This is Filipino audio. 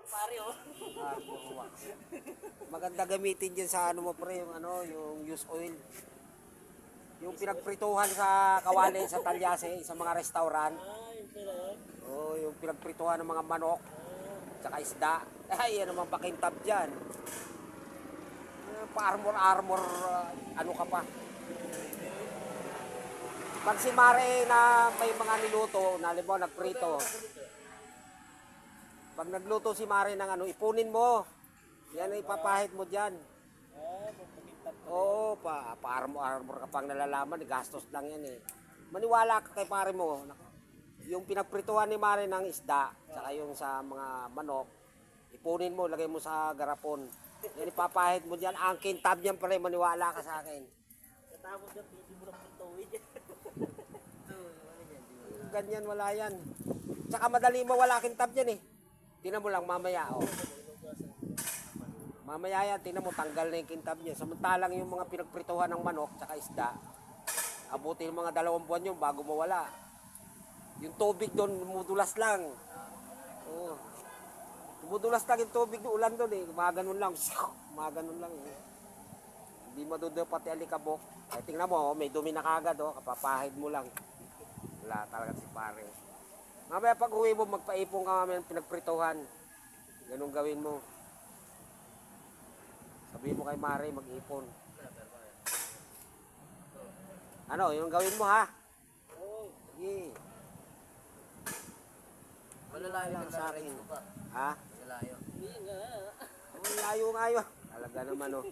Pare, oh. Arbor wax. Maganda gamitin dyan sa ano mo pre, yung ano, yung used oil. Yung pinagprituhan sa kawali sa Talyase, sa mga restaurant. Yun pala yun. Oh, yung pinagprituhan ng mga manok, tsaka isda. Ay, yan naman pakintab dyan. Pa-armor, ano ka pa. Pag si Mare na may mga niluto, nalibaw, nagprito. Pag nagluto si Mare ng ano, ipunin mo. Yan ay ipapahid mo dyan. Magpakintap. Oo, pa-armor ka pang nalalaman, gastos lang yan eh. Maniwala ka kay pare mo. Yung pinagprituhan ni Mare ng isda, saka yung sa mga manok, ipunin mo, lagay mo sa garapon. Yan ipapahid mo dyan. Ang kintab niyan pare, maniwala ka sa akin. Katapos yan, hindi mo lang pagtawid. Ganyan, wala yan. Tsaka madali mawala kintab yan eh. Tingnan mo lang mamaya, oh. Mamaya yan, tingnan mo, tanggal na yung kintab niya. Samantalang yung mga pinagprituhan ng manok, tsaka isda, abutin mga 2 buwan yun bago mawala. Yung tubig doon, dumudulas lang. Oh. Dumudulas lang yung tubig ng ulan doon eh. Mga ganun lang. Mga ganun lang eh. Hindi madudo pati alikabok. Ay, tingnan mo, oh, may dumi na kagad, oh. Kapapahid mo lang. Wala talaga si pare. Mamaya pag uwi mo, magpaipong ka mamaya ng pinagprituhan. Ganun gawin mo. Sabihin mo kay Mare, mag-ipon. Ano, yung gawin mo ha? Sige. Malalayo lang sa akin. pa. Ha? Malalayo. Hindi nga. Layo nga yun. Talaga naman oh.